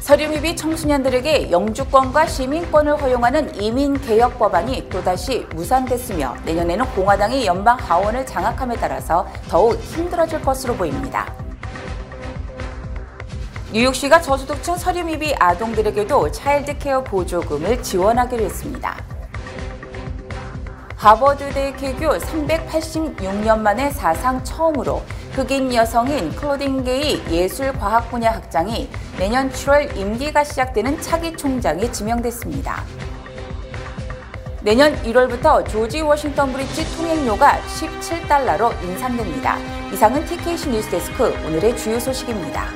서류미비 청소년들에게 영주권과 시민권을 허용하는 이민개혁 법안이 또다시 무산됐으며 내년에는 공화당이 연방 하원을 장악함에 따라서 더욱 힘들어질 것으로 보입니다. 뉴욕시가 저소득층 서류미비 아동들에게도 차일드케어 보조금을 지원하기로 했습니다. 하버드대 개교 386년 만에 사상 처음으로 흑인 여성인 클로딘 게이 예술과학 분야 학장이 내년 7월 임기가 시작되는 차기 총장에 지명됐습니다. 내년 1월부터 조지 워싱턴 브리지 통행료가 $17로 인상됩니다. 이상은 TKC 뉴스데스크 오늘의 주요 소식입니다.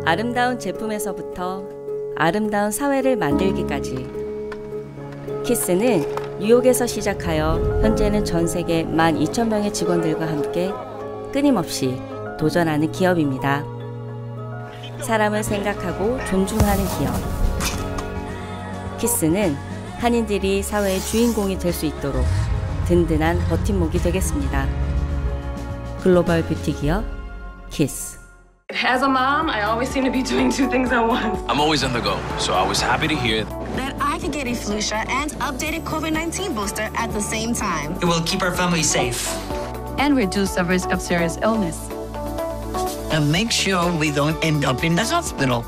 아름다운 제품에서부터 아름다운 사회를 만들기까지 키스는 뉴욕에서 시작하여 현재는 전 세계 12,000명의 직원들과 함께 끊임없이 도전하는 기업입니다. 사람을 생각하고 존중하는 기업. 키스는 한인들이 사회의 주인공이 될 수 있도록 든든한 버팀목이 되겠습니다. 글로벌 뷰티 기업 키스. As a mom, I always seem to be doing two things at once. I'm always on the go, so I was happy to hear that I could get a flu shot and updated COVID-19 booster at the same time. It will keep our family safe. And reduce the risk of serious illness. And make sure we don't end up in the hospital.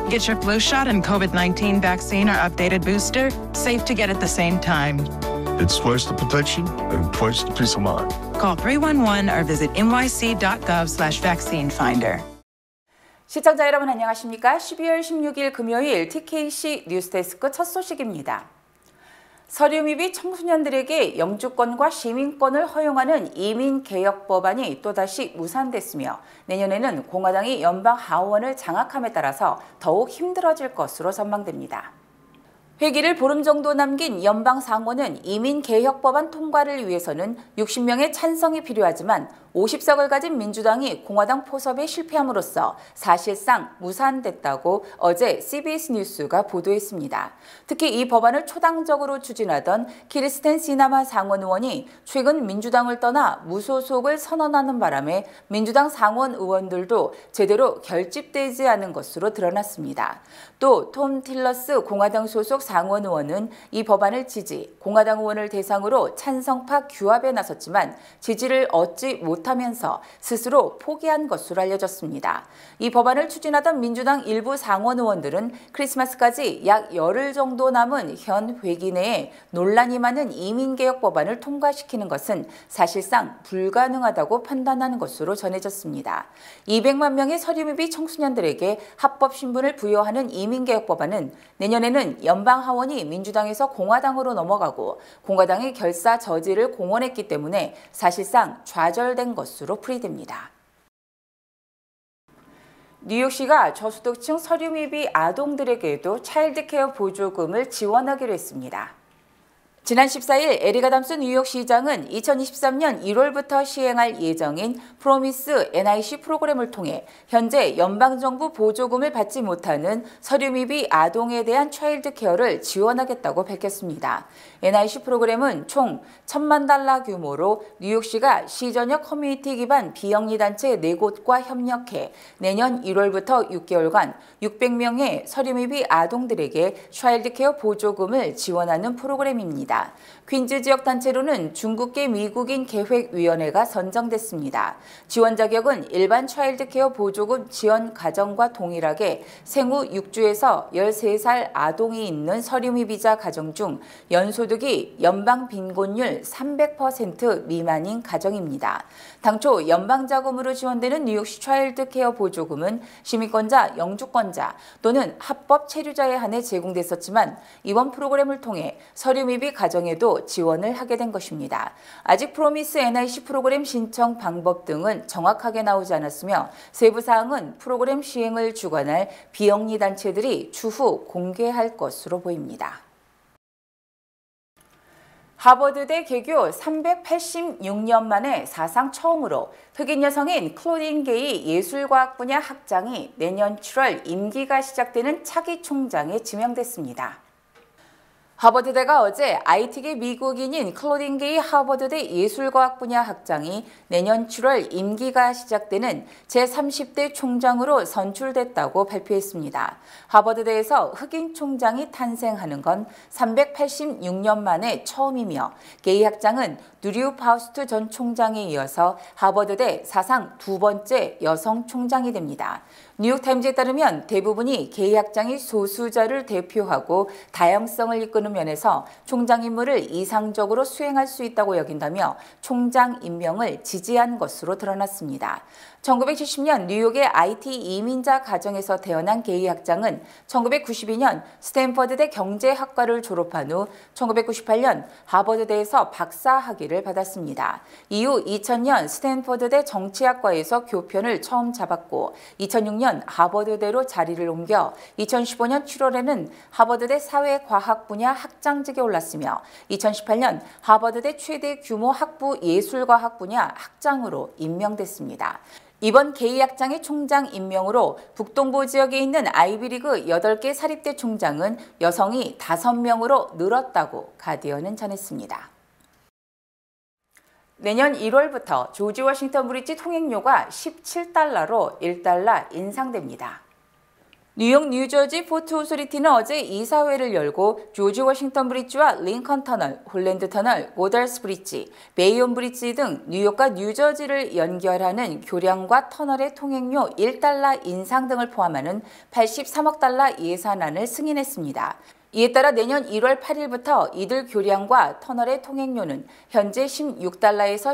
Get your flu shot and COVID-19 vaccine or updated booster, safe to get at the same time. It's twice the protection and twice the peace of mind. Call 311 or visit nyc.gov/vaccine-finder. 시청자 여러분 안녕하십니까? 12월 16일 금요일 TKC 뉴스데스크 첫 소식입니다. 서류미비 청소년들에게 영주권과 시민권을 허용하는 이민개혁 법안이 또다시 무산됐으며 내년에는 공화당이 연방 하원을 장악함에 따라서 더욱 힘들어질 것으로 전망됩니다. 회기를 보름 정도 남긴 연방 상원은 이민개혁 법안 통과를 위해서는 60명의 찬성이 필요하지만 50석을 가진 민주당이 공화당 포섭에 실패함으로써 사실상 무산됐다고 어제 CBS 뉴스가 보도했습니다. 특히 이 법안을 초당적으로 추진하던 키르스텐 시나마 상원 의원이 최근 민주당을 떠나 무소속을 선언하는 바람에 민주당 상원 의원들도 제대로 결집되지 않은 것으로 드러났습니다. 또 톰 틸러스 공화당 소속 상원 의원은 이 법안을 지지, 공화당 의원을 대상으로 찬성파 규합에 나섰지만 지지를 얻지 못하면서 스스로 포기한 것으로 알려졌습니다. 이 법안을 추진하던 민주당 일부 상원 의원들은 크리스마스까지 약 열흘 정도 남은 현 회기 내에 논란이 많은 이민개혁 법안을 통과시키는 것은 사실상 불가능하다고 판단하는 것으로 전해졌습니다. 200만 명의 서류미비 청소년들에게 합법 신분을 부여하는 이민개혁 법안은 내년에는 연방 하원이 민주당에서 공화당으로 넘어가고 공화당의 결사 저지를 공언했기 때문에 사실상 좌절된 것으로 풀이됩니다. 뉴욕시가 저소득층 서류미비 아동들에게도 차일드케어 보조금을 지원하기로 했습니다. 지난 14일 에릭 아담스 뉴욕시장은 2023년 1월부터 시행할 예정인 프로미스 NIC 프로그램을 통해 현재 연방정부 보조금을 받지 못하는 서류미비 아동에 대한 차일드 케어를 지원하겠다고 밝혔습니다. NIC 프로그램은 총 $1,000만 규모로 뉴욕시가 시전역 커뮤니티 기반 비영리단체 4곳과 협력해 내년 1월부터 6개월간 600명의 서류미비 아동들에게 차일드 케어 보조금을 지원하는 프로그램입니다. 퀸즈 지역 단체로는 중국계 미국인 계획위원회가 선정됐습니다. 지원 자격은 일반 차일드 케어 보조금 지원 가정과 동일하게 생후 6주에서 13살 아동이 있는 서류미비자 가정 중 연소득이 연방 빈곤율 300% 미만인 가정입니다. 당초 연방자금으로 지원되는 뉴욕시 차일드 케어 보조금은 시민권자, 영주권자 또는 합법 체류자에 한해 제공됐었지만 이번 프로그램을 통해 서류미비 가정에도 지원을 하게 된 것입니다. 아직 프로미스 NIC 프로그램 신청 방법 등은 정확하게 나오지 않았으며 세부 사항은 프로그램 시행을 주관할 비영리 단체들이 추후 공개할 것으로 보입니다. 하버드대 개교 386년 만에 사상 처음으로 흑인 여성인 클로딘 게이 예술과학 분야 학장이 내년 7월 임기가 시작되는 차기 총장에 지명됐습니다. 하버드대가 어제 IT계 미국인인 클로딘 게이 하버드대 예술과학 분야 학장이 내년 7월 임기가 시작되는 제30대 총장으로 선출됐다고 발표했습니다. 하버드대에서 흑인 총장이 탄생하는 건 386년 만에 처음이며 게이 학장은 누류 파우스트 전 총장에 이어서 하버드대 사상 두 번째 여성 총장이 됩니다. 뉴욕타임즈에 따르면 대부분이 게이 학장이 소수자를 대표하고 다양성을 이끄는 면에서 총장 임무를 이상적으로 수행할 수 있다고 여긴다며 총장 임명을 지지한 것으로 드러났습니다. 1970년 뉴욕의 IT 이민자 가정에서 태어난 게이 학장은 1992년 스탠퍼드대 경제학과를 졸업한 후 1998년 하버드대에서 박사학위를 받았습니다. 이후 2000년 스탠퍼드대 정치학과에서 교편을 처음 잡았고 2006년 하버드대로 자리를 옮겨 2015년 7월에는 하버드대 사회과학 분야 학장직에 올랐으며 2018년 하버드대 최대 규모 학부 예술과학 분야 학장으로 임명됐습니다. 이번 게이 학장의 총장 임명으로 북동부 지역에 있는 아이비리그 8개 사립대 총장은 여성이 5명으로 늘었다고 가디언은 전했습니다. 내년 1월부터 조지 워싱턴 브리지 통행료가 $17로 $1 인상됩니다. 뉴욕 뉴저지 포트 오소리티는 어제 이사회를 열고 조지 워싱턴 브리지와 링컨 터널, 홀랜드 터널, 고달스 브리지, 베이온 브리지 등 뉴욕과 뉴저지를 연결하는 교량과 터널의 통행료 $1 인상 등을 포함하는 $83억 예산안을 승인했습니다. 이에 따라 내년 1월 8일부터 이들 교량과 터널의 통행료는 현재 $16에서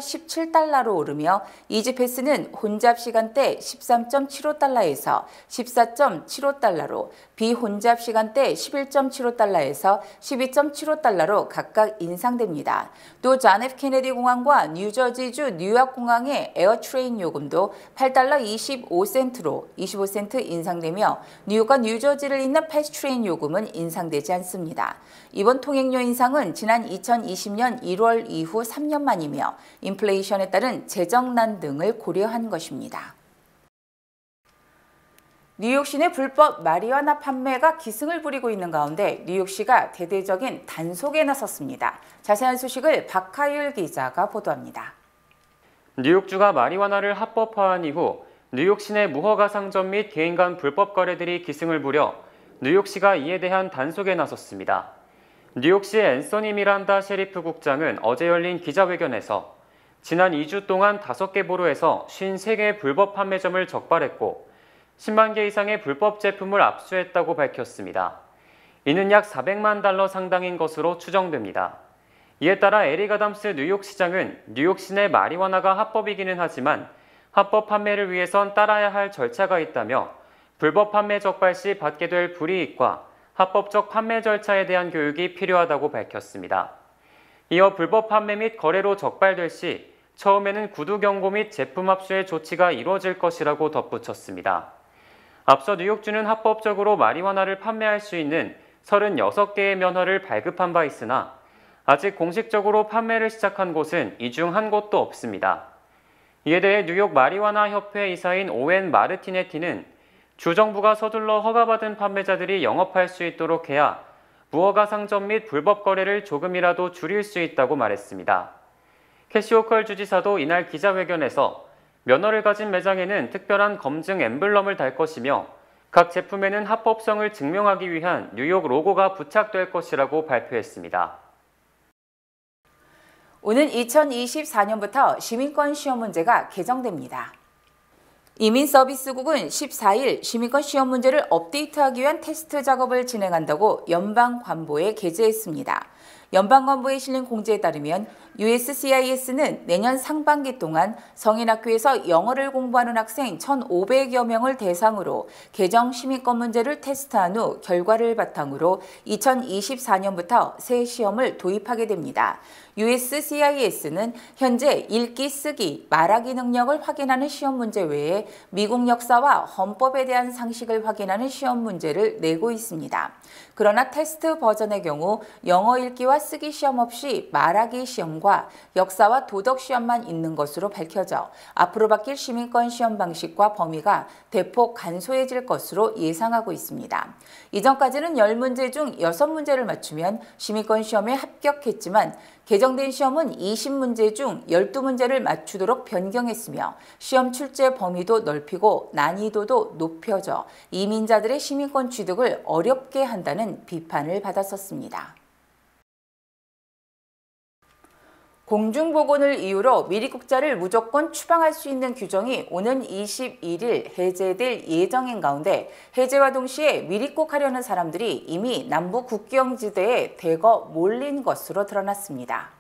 $17로 오르며 이지 패스는 혼잡 시간대 13.75달러에서 14.75달러로 비혼잡 시간대 11.75달러에서 12.75달러로 각각 인상됩니다. 또 존 F 케네디 공항과 뉴저지주 뉴욕 공항의 에어트레인 요금도 $8.25로 25센트 인상되며 뉴욕과 뉴저지를 잇는 패스트트레인 요금은 인상되지 않습니다. 이번 통행료 인상은 지난 2020년 1월 이후 3년 만이며 인플레이션에 따른 재정난 등을 고려한 것입니다. 뉴욕시 내 불법 마리화나 판매가 기승을 부리고 있는 가운데 뉴욕시가 대대적인 단속에 나섰습니다. 자세한 소식을 박하율 기자가 보도합니다. 뉴욕주가 마리화나를 합법화한 이후 뉴욕시 내 무허가 상점 및 개인 간 불법 거래들이 기승을 부려 뉴욕시가 이에 대한 단속에 나섰습니다. 뉴욕시 앤서니 미란다 셰리프 국장은 어제 열린 기자회견에서 지난 2주 동안 5개 보로에서 53개의 불법 판매점을 적발했고 10만 개 이상의 불법 제품을 압수했다고 밝혔습니다. 이는 약 $400만 상당인 것으로 추정됩니다. 이에 따라 에릭 아담스 뉴욕시장은 뉴욕시 내 마리화나가 합법이기는 하지만 합법 판매를 위해선 따라야 할 절차가 있다며 불법 판매 적발 시 받게 될 불이익과 합법적 판매 절차에 대한 교육이 필요하다고 밝혔습니다. 이어 불법 판매 및 거래로 적발될 시 처음에는 구두 경고 및 제품 압수의 조치가 이루어질 것이라고 덧붙였습니다. 앞서 뉴욕주는 합법적으로 마리화나를 판매할 수 있는 36개의 면허를 발급한 바 있으나 아직 공식적으로 판매를 시작한 곳은 이 중 한 곳도 없습니다. 이에 대해 뉴욕 마리화나 협회 이사인 오웬 마르티네티는 주정부가 서둘러 허가받은 판매자들이 영업할 수 있도록 해야 무허가 상점 및 불법 거래를 조금이라도 줄일 수 있다고 말했습니다. 캐시 호컬 주지사도 이날 기자회견에서 면허를 가진 매장에는 특별한 검증 엠블럼을 달 것이며 각 제품에는 합법성을 증명하기 위한 뉴욕 로고가 부착될 것이라고 발표했습니다. 오는 2024년부터 시민권 시험 문제가 개정됩니다. 이민서비스국은 14일 시민권 시험 문제를 업데이트하기 위한 테스트 작업을 진행한다고 연방관보에 게재했습니다. 연방관보에 실린 공지에 따르면 USCIS는 내년 상반기 동안 성인학교에서 영어를 공부하는 학생 1,500여 명을 대상으로 개정 시민권 문제를 테스트한 후 결과를 바탕으로 2024년부터 새 시험을 도입하게 됩니다. USCIS는 현재 읽기, 쓰기, 말하기 능력을 확인하는 시험 문제 외에 미국 역사와 헌법에 대한 상식을 확인하는 시험 문제를 내고 있습니다. 그러나 테스트 버전의 경우 영어 읽기 읽기와 쓰기 시험 없이 말하기 시험과 역사와 도덕 시험만 있는 것으로 밝혀져 앞으로 바뀔 시민권 시험 방식과 범위가 대폭 간소해질 것으로 예상하고 있습니다. 이전까지는 10문제 중 6문제를 맞추면 시민권 시험에 합격했지만 개정된 시험은 20문제 중 12문제를 맞추도록 변경했으며 시험 출제 범위도 넓히고 난이도도 높여져 이민자들의 시민권 취득을 어렵게 한다는 비판을 받았었습니다. 공중보건을 이유로 미립국자를 무조건 추방할 수 있는 규정이 오는 21일 해제될 예정인 가운데 해제와 동시에 미립국하려는 사람들이 이미 남부 국경지대에 대거 몰린 것으로 드러났습니다.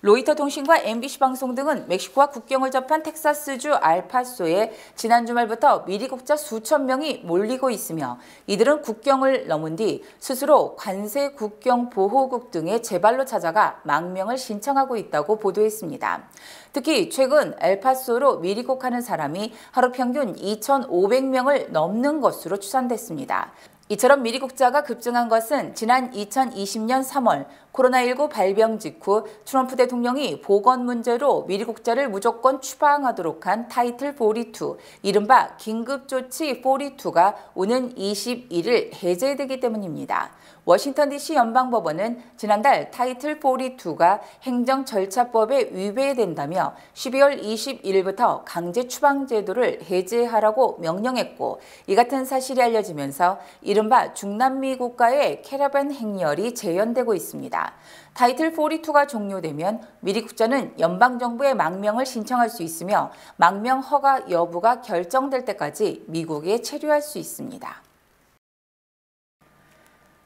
로이터 통신과 MBC 방송 등은 멕시코와 국경을 접한 텍사스주 알파소에 지난 주말부터 미리국자 수천 명이 몰리고 있으며 이들은 국경을 넘은 뒤 스스로 관세 국경 보호국 등에 제발로 찾아가 망명을 신청하고 있다고 보도했습니다. 특히 최근 엘파소로 미리국하는 사람이 하루 평균 2,500명을 넘는 것으로 추산됐습니다. 이처럼 미리국자가 급증한 것은 지난 2020년 3월 코로나19 발병 직후 트럼프 대통령이 보건 문제로 미리국자를 무조건 추방하도록 한 타이틀 42, 이른바 긴급조치 42가 오는 21일 해제되기 때문입니다. 워싱턴 DC 연방법원은 지난달 타이틀 42가 행정절차법에 위배된다며 12월 21일부터 강제 추방 제도를 해제하라고 명령했고 이 같은 사실이 알려지면서 이른바 중남미 국가의 캐러밴 행렬이 재현되고 있습니다. 타이틀 42가 종료되면 미리국자는 연방정부에 망명을 신청할 수 있으며 망명 허가 여부가 결정될 때까지 미국에 체류할 수 있습니다.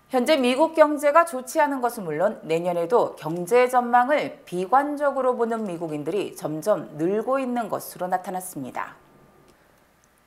현재 미국 경제가 좋지 않은 것은 물론 내년에도 경제 전망을 비관적으로 보는 미국인들이 점점 늘고 있는 것으로 나타났습니다.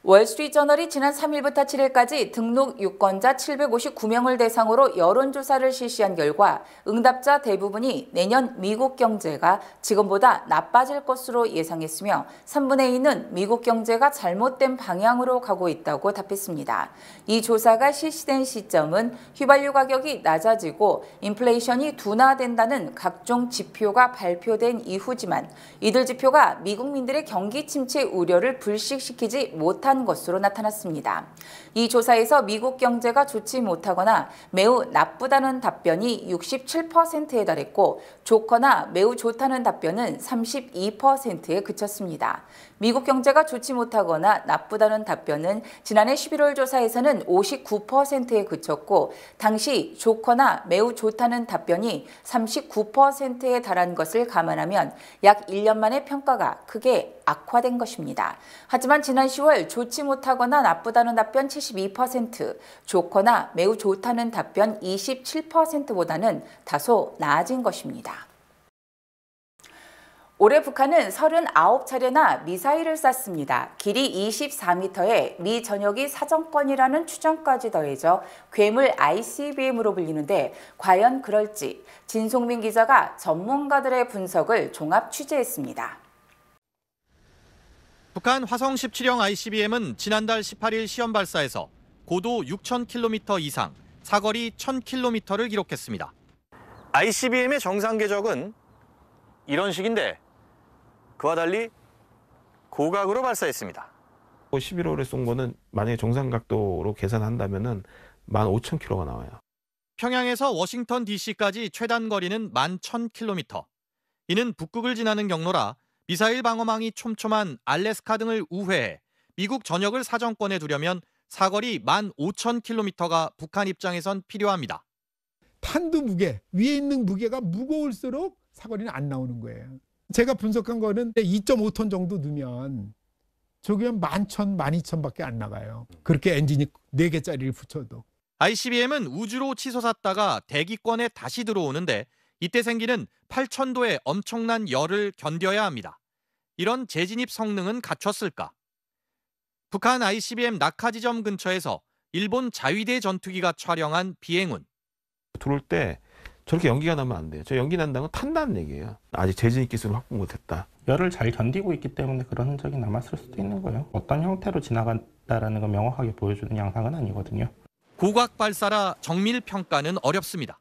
월스트리트저널이 지난 3일부터 7일까지 등록 유권자 759명을 대상으로 여론조사를 실시한 결과 응답자 대부분이 내년 미국 경제가 지금보다 나빠질 것으로 예상했으며 3분의 2는 미국 경제가 잘못된 방향으로 가고 있다고 답했습니다. 이 조사가 실시된 시점은 휘발유 가격이 낮아지고 인플레이션이 둔화된다는 각종 지표가 발표된 이후지만 이들 지표가 미국민들의 경기 침체 우려를 불식시키지 못한 것으로 나타났습니다. 이 조사에서 미국 경제가 좋지 못하거나 매우 나쁘다는 답변이 67%에 달했고 좋거나 매우 좋다는 답변은 32%에 그쳤습니다. 미국 경제가 좋지 못하거나 나쁘다는 답변은 지난해 11월 조사에서는 59%에 그쳤고 당시 좋거나 매우 좋다는 답변이 39%에 달한 것을 감안하면 약 1년 만에 평가가 크게 악화된 것입니다. 하지만 지난 10월 좋지 못하거나 나쁘다는 답변 72%, 좋거나 매우 좋다는 답변 27%보다는 다소 나아진 것입니다. 올해 북한은 39차례나 미사일을 쐈습니다. 길이 24m에 미 전역이 사정권이라는 추정까지 더해져 괴물 ICBM으로 불리는데 과연 그럴지 진송민 기자가 전문가들의 분석을 종합 취재했습니다. 북한 화성 17형 ICBM은 지난달 18일 시험 발사에서 고도 6,000km 이상, 사거리 1,000km를 기록했습니다. ICBM의 정상 궤적은 이런 식인데 그와 달리 고각으로 발사했습니다. 11월에 쏜 거는 만약에 정상 각도로 계산한다면은 15,000km가 나와요. 평양에서 워싱턴 DC까지 최단 거리는 11,000km. 이는 북극을 지나는 경로라 미사일 방어망이 촘촘한 알래스카 등을 우회해 미국 전역을 사정권에 두려면 사거리 15,000km가 북한 입장에선 필요합니다. 탄두 무게, 위에 있는 무게가 무거울수록 사거리는 안 나오는 거예요. 제가 분석한 거는 2.5톤 정도 넣으면 저기면 11,000, 12,000밖에 안 나가요. 그렇게 엔진이 4개짜리를 붙여도. ICBM은 우주로 치솟았다가 대기권에 다시 들어오는데 이때 생기는 8,000도의 엄청난 열을 견뎌야 합니다. 이런 재진입 성능은 갖췄을까? 북한 ICBM 낙하 지점 근처에서 일본 자위대 전투기가 촬영한 비행운. 들어올 때 저렇게 연기가 나면 안 돼요. 저 연기 난다는 건 탄다는 얘기예요. 아직 재진입 기술을 확보 못했다. 열을 잘 견디고 있기 때문에 그런 흔적이 남았을 수도 있는 거예요. 어떤 형태로 지나간다라는 걸 명확하게 보여주는 양상은 아니거든요. 고각 발사라 정밀 평가는 어렵습니다.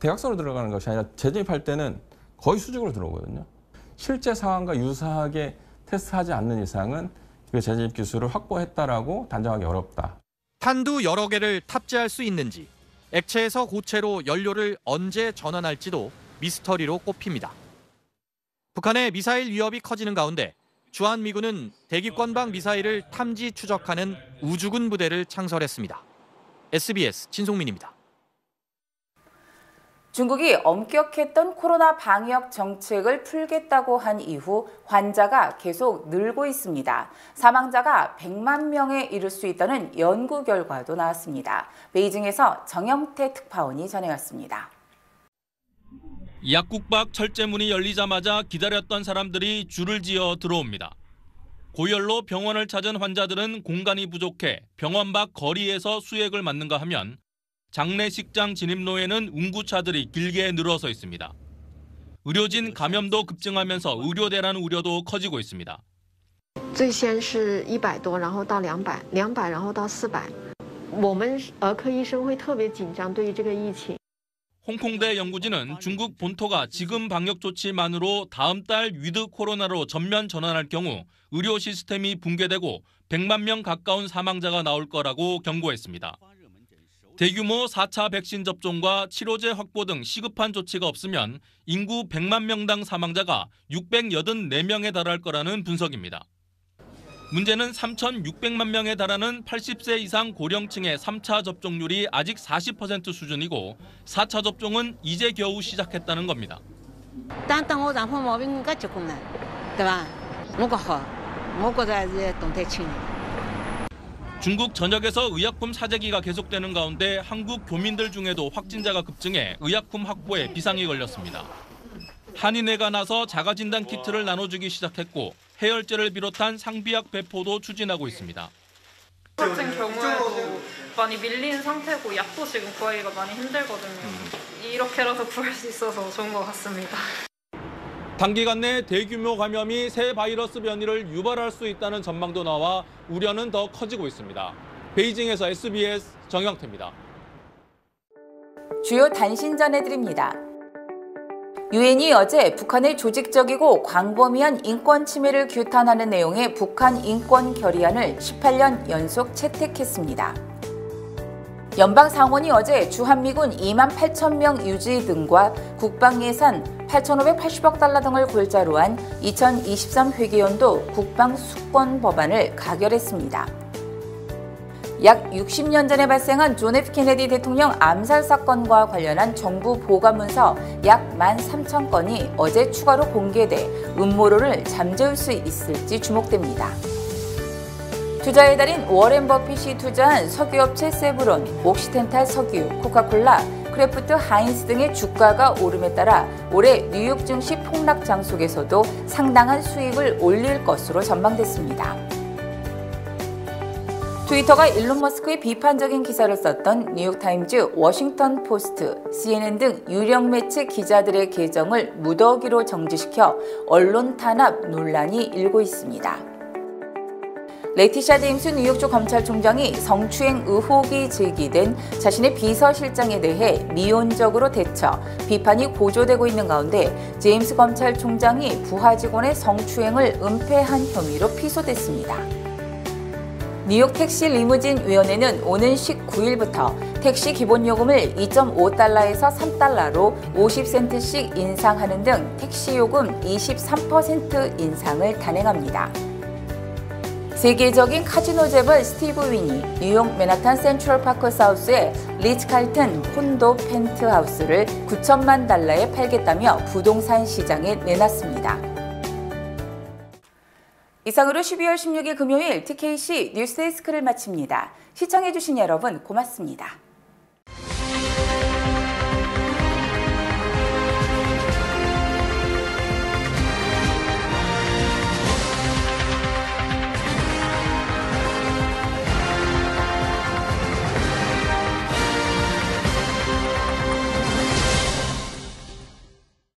대각선으로 들어가는 것이 아니라 재진입할 때는 거의 수직으로 들어오거든요. 실제 상황과 유사하게 테스트하지 않는 이상은 그 재진입 기술을 확보했다라고 단정하기 어렵다. 탄두 여러 개를 탑재할 수 있는지, 액체에서 고체로 연료를 언제 전환할지도 미스터리로 꼽힙니다. 북한의 미사일 위협이 커지는 가운데 주한미군은 대기권방 미사일을 탐지 추적하는 우주군 부대를 창설했습니다. SBS 진송민입니다. 중국이 엄격했던 코로나 방역 정책을 풀겠다고 한 이후 환자가 계속 늘고 있습니다. 사망자가 100만 명에 이를 수 있다는 연구 결과도 나왔습니다. 베이징에서 정영태 특파원이 전해왔습니다. 약국 밖 철제문이 열리자마자 기다렸던 사람들이 줄을 지어 들어옵니다. 고열로 병원을 찾은 환자들은 공간이 부족해 병원 밖 거리에서 수액을 맞는가 하면 장례식장 진입로에는 운구차들이 길게 늘어서 있습니다. 의료진 감염도 급증하면서 의료 대란 우려도 커지고 있습니다. 最先是100多，然后到200，然后到400。我们儿科医生会特别紧张，对于这个疫情。 홍콩대 연구진은 중국 본토가 지금 방역 조치만으로 다음 달 위드 코로나로 전면 전환할 경우 의료 시스템이 붕괴되고 100만 명 가까운 사망자가 나올 거라고 경고했습니다. 대규모 4차 백신 접종과 치료제 확보 등 시급한 조치가 없으면 인구 100만 명당 사망자가 684명에 달할 거라는 분석입니다. 문제는 3,600만 명에 달하는 80세 이상 고령층의 3차 접종률이 아직 40% 수준이고 4차 접종은 이제 겨우 시작했다는 겁니다. 중국 전역에서 의약품 사재기가 계속되는 가운데 한국 교민들 중에도 확진자가 급증해 의약품 확보에 비상이 걸렸습니다. 한인회가 나서 자가진단 키트를 나눠주기 시작했고 해열제를 비롯한 상비약 배포도 추진하고 있습니다. 같은 경우에도 많이 밀린 상태고 약도 지금 구하기가 많이 힘들거든요. 이렇게라도 구할 수 있어서 좋은 것 같습니다. 단기간 내 대규모 감염이 새 바이러스 변이를 유발할 수 있다는 전망도 나와 우려는 더 커지고 있습니다. 베이징에서 SBS 정영태입니다. 주요 단신 전해드립니다. 유엔이 어제 북한의 조직적이고 광범위한 인권 침해를 규탄하는 내용의 북한 인권 결의안을 18년 연속 채택했습니다. 연방상원이 어제 주한미군 2만 8천 명 유지 등과 국방예산 8,580억 달러 등을 골자로 한 2023 회계연도 국방수권 법안을 가결했습니다. 약 60년 전에 발생한 존 F 케네디 대통령 암살 사건과 관련한 정부 보관문서 약 13,000건이 어제 추가로 공개돼 음모론을 잠재울 수 있을지 주목됩니다. 투자의 달인 워렌 버핏이 투자한 석유업체 세브론, 옥시텐탈 석유, 코카콜라, 크래프트 하인스 등의 주가가 오름에 따라 올해 뉴욕 증시 폭락장 속에서도 상당한 수익을 올릴 것으로 전망됐습니다. 트위터가 일론 머스크의 비판적인 기사를 썼던 뉴욕타임즈, 워싱턴 포스트, CNN 등 유력 매체 기자들의 계정을 무더기로 정지시켜 언론 탄압 논란이 일고 있습니다. 레티샤 제임스 뉴욕주 검찰총장이 성추행 의혹이 제기된 자신의 비서실장에 대해 미온적으로 대처, 비판이 고조되고 있는 가운데 제임스 검찰총장이 부하 직원의 성추행을 은폐한 혐의로 피소됐습니다. 뉴욕 택시 리무진 위원회는 오는 19일부터 택시 기본요금을 2.5달러에서 3달러로 50센트씩 인상하는 등 택시요금 23% 인상을 단행합니다. 세계적인 카지노 재벌 스티브 위니, 뉴욕 맨하탄 센트럴파크 사우스의 리츠칼튼 콘도 펜트하우스를 9천만 달러에 팔겠다며 부동산 시장에 내놨습니다. 이상으로 12월 16일 금요일 TKC 뉴스데스크를 마칩니다. 시청해주신 여러분 고맙습니다.